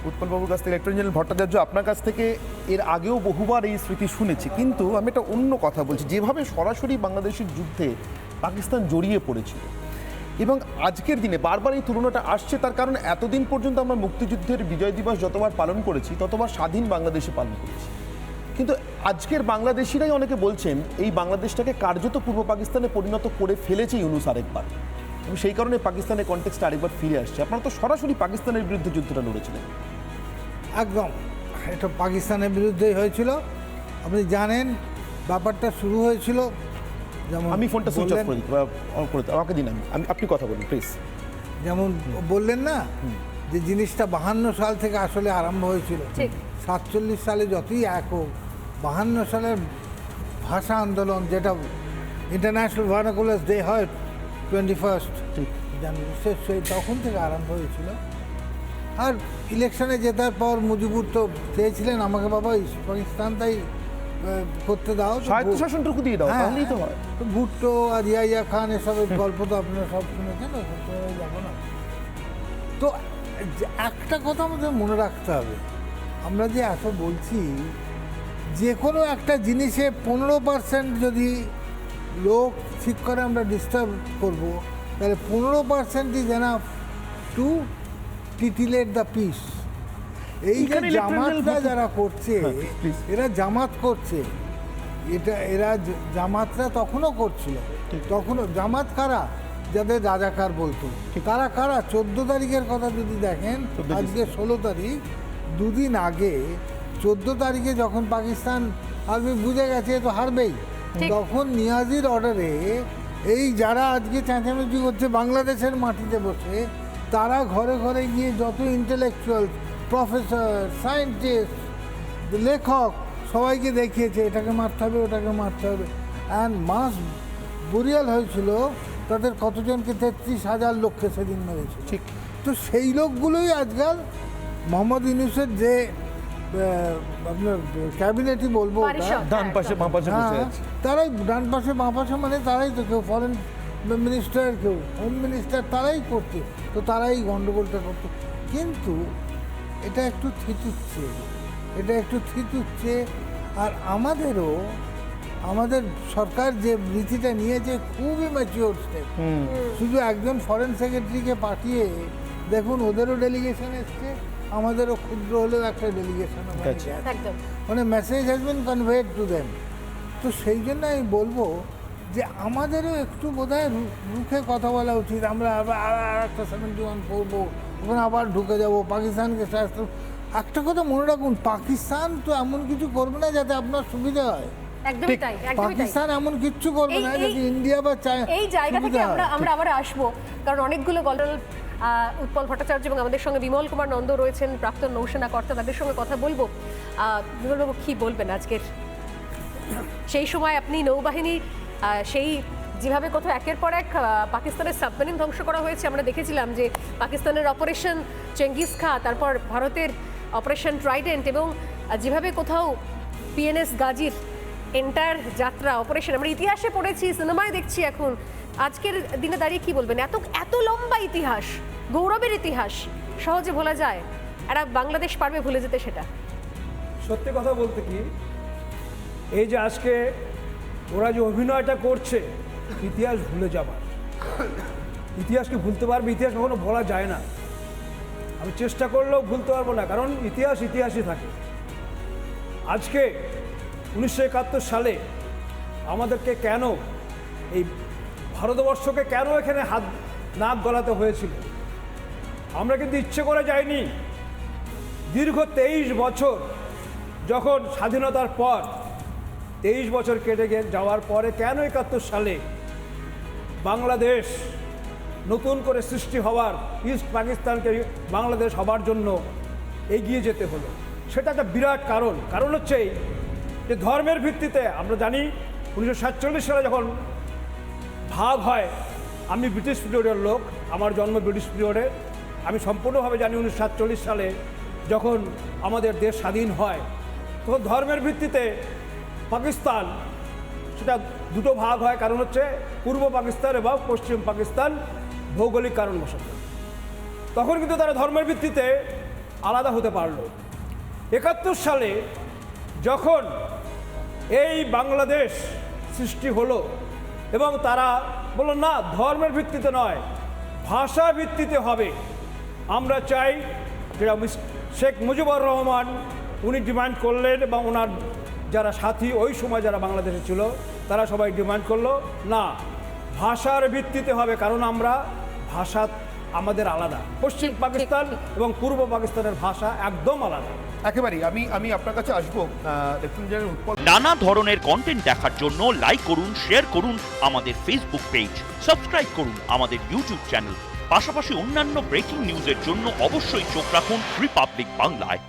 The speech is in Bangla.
উৎপলবাবুর কাছ থেকে লেফটেন্যান্ট জেনারেল ভট্টাচার্য, আপনার কাছ থেকে এর আগেও বহুবার এই স্মৃতি শুনেছি, কিন্তু আমি একটা অন্য কথা বলছি। যেভাবে সরাসরি বাংলাদেশের যুদ্ধে পাকিস্তান জড়িয়ে পড়েছিল এবং আজকের দিনে বারবার এই তুলনাটা আসছে, তার কারণ এতদিন পর্যন্ত আমরা মুক্তিযুদ্ধের বিজয় দিবস যতবার পালন করেছি ততবার স্বাধীন বাংলাদেশে পালন করেছি, কিন্তু আজকের বাংলাদেশিরাই অনেকে বলছেন এই বাংলাদেশটাকে কার্যত পূর্ব পাকিস্তানে পরিণত করে ফেলেছে ইউনূস আরেকবার, এবং সেই কারণে পাকিস্তানের কনটেক্সটে আরেকবার ফিরে আসছে। আপনারা তো সরাসরি পাকিস্তানের বিরুদ্ধে যুদ্ধটা লড়েছিলেন। একদম, এটা পাকিস্তানের বিরুদ্ধেই হয়েছিল। আপনি জানেন ব্যাপারটা শুরু হয়েছিল, যেমন আমি ফোনটা সুইচ অফ করে দিই, আমাকে দিন, আপনি কথা বলুন প্লিজ। যেমন বললেন না যে জিনিসটা 52 সাল থেকে আসলে আরম্ভ হয়েছিল। 47 সালে যতই এক হোক, 52 সালের ভাষা আন্দোলন, যেটা ইন্টারন্যাশনাল ভার্নাকুলার ডে হয় 21 জানুয়ারি, সেই তখন থেকে আরম্ভ হয়েছিল। আর ইলেকশনে জেতার পর মুজিবুর তো চেয়েছিলেন আমাকে বাবা পাকিস্তানটাই করতে দাও, স্বায়ত্তশাসনটুকু দিয়ে দাও, তাহলেই তো হয়। তো ভুট্টো আর ইয়া খান এসবের গল্প তো আপনারা সব শুনেছেন, যাবো না। তো একটা কথা আমাদের মনে রাখতে হবে, আমরা যে এত বলছি, যে কোনো একটা জিনিসে 15% যদি লোক ঠিক করে আমরা ডিস্টার্ব করবো, তাহলে 15% is enough to titillate the piece. এই যে জামাতরা যারা করছে, এরা জামাত করছে, এরা জামাতরা তখনও করছিল। তখনও জামাত কারা? যাদের রাজাকার বলতো, তারা কারা? 14 তারিখের কথা যদি দেখেন, আজকে 16 তারিখ, দুদিন আগে 14 তারিখে যখন পাকিস্তান আর্মি বুঝে গেছে তো হারবেই, তখন নিয়াজির অর্ডারে এই যারা আজকে চেঁচামেচি করছে বাংলাদেশের মাটিতে বসে, তারা ঘরে ঘরে গিয়ে যত ইন্টেলেকচুয়াল, প্রফেসর, সায়েন্টিস্ট, লেখক, সবাইকে দেখিয়েছে এটাকে মারতে হবে, ওটাকে মারতে হবে। অ্যান্ড মাস বুরিয়াল হয়েছিল, তাদের কতজনকে 33,000 লোককে সেদিন মেরেছে। ঠিক, তো সেই লোকগুলোই আজকাল মোহাম্মদ ইউনূসের যে আপনার ক্যাবিনেটই বলবো, ডান পাশে বাঁ পাশে বসে আছে, তারাই ডান পাশে বাঁ পাশে, মানে তারাই তো, কেউ ফরেন মিনিস্টার, কেউ হোম মিনিস্টার, তারাই করছে, তো তারাই গণ্ডগোলটা করতো। কিন্তু এটা একটু থিতুচ্ছে, আর আমাদের সরকার যে নীতিটা নিয়েছে খুবই ম্যাচিওর স্টেপ। শুধু একজন ফরেন সেক্রেটারিকে পাঠিয়ে দেখুন, ওদেরও ডেলিগেশন এসছে, আমাদেরও ক্ষুদ্র হলেও একটা ডেলিগেশন, মানে message has been conveyed to them. তো সেই জন্য আমি বলবো যে আমাদেরও একটু বোধহয় রুখে কথা বলা উচিত। আমরা আবার একটা 71 করবো, ওখানে আবার ঢুকে যাবো, পাকিস্তানকে শাস্ত্র। একটা কথা মনে রাখুন, পাকিস্তান তো এমন কিছু করবে না যাতে আপনার সুবিধা হয়। পাকিস্তান এমন কিচ্ছু করবে না যাতে ইন্ডিয়া বা চায়না। এই জায়গা থেকে আমরা আবার আসবো, কারণ অনেকগুলো গল্প, উৎপল ভট্টাচার্য এবং আমাদের সঙ্গে বিমল কুমার নন্দ রয়েছেন, প্রাক্তন নৌসেনা কর্তা, তাদের সঙ্গে কথা বলবো। বিমলবাবু, কি বলবেন আজকের সেই সময় আপনি নৌবাহিনী, সেই যেভাবে কোথাও একের পর এক পাকিস্তানের সাবমেরিন ধ্বংস করা হয়েছে, আমরা দেখেছিলাম যে পাকিস্তানের অপারেশন চেঙ্গিস খা, তারপর ভারতের অপারেশন ট্রাইডেন্ট, এবং যেভাবে কোথাও পিএনএস গাজীর এন্টায়ার যাত্রা অপারেশন আমরা ইতিহাসে পড়েছি, সিনেমায় দেখছি। এখন আজকের দিনে দাঁড়িয়ে কি বলবেন? এত লম্বা ইতিহাস, গৌরবের ইতিহাস সহজে ভোলা যায়? এরা বাংলাদেশ পারবে ভুলে যেতে সেটা? সত্যি কথা বলতে কি, এই যে আজকে ওরা যে অভিনয়টা করছে ইতিহাস ভুলে যাবার, ইতিহাসকে ভুলতে পারবে? ইতিহাস কখনো বলা যায় না, আমি চেষ্টা করলেও ভুলতে পারবো না, কারণ ইতিহাস ইতিহাসই থাকে। আজকে 1971 সালে আমাদেরকে কেন, এই ভারতবর্ষকে কেন এখানে নাক গলাতে হয়েছিল? আমরা কিন্তু ইচ্ছে করে যাইনি। দীর্ঘ 23 বছর, যখন স্বাধীনতার পর 23 বছর কেটে যাওয়ার পরে কেন 71 সালে বাংলাদেশ নতুন করে সৃষ্টি হওয়ার, ইস্ট পাকিস্তানকে বাংলাদেশ হবার জন্য এগিয়ে যেতে হলো? সেটা একটা বিরাট কারণ হচ্ছে যে ধর্মের ভিত্তিতে আমরা জানি 1947 সালে যখন ভাগ হয়, আমি ব্রিটিশ পিরিয়ডের লোক, আমার জন্ম ব্রিটিশ পিরিয়ডে, আমি সম্পূর্ণভাবে জানি 1947 সালে যখন আমাদের দেশ স্বাধীন হয়, তখন ধর্মের ভিত্তিতে পাকিস্তান সেটা দুটো ভাগ হয়। কারণ হচ্ছে পূর্ব পাকিস্তান এবং পশ্চিম পাকিস্তান, ভৌগোলিক কারণবশত। তখন কিন্তু তারা ধর্মের ভিত্তিতে আলাদা হতে পারলো। 71 সালে যখন এই বাংলাদেশ সৃষ্টি হলো এবং তারা বলল না, ধর্মের ভিত্তিতে নয়, ভাষা ভিত্তিতে হবে। আমরা চাই যে শেখ মুজিবুর রহমান উনি ডিমান্ড করলেন এবং ওনার যারা সাথী ওই সময় যারা বাংলাদেশে ছিল তারা সবাই ডিমান্ড করলো না, ভাষার ভিত্তিতে হবে, কারণ আমরা ভাষা আমাদের আলাদা। পশ্চিম পাকিস্তান এবং পূর্ব পাকিস্তানের ভাষা একদম আলাদা। একেবারেই আমি আপনার কাছে আসবো লেফটেন্যান্ট জেনারেল উৎপল। নানা ধরনের কন্টেন্ট দেখার জন্য লাইক করুন, শেয়ার করুন আমাদের ফেসবুক পেজ, সাবস্ক্রাইব করুন আমাদের ইউটিউব চ্যানেল। পাশাপাশি অন্যান্য ব্রেকিং নিউজের জন্য অবশ্যই চোখ রাখুন রিপাবলিক বাংলায়।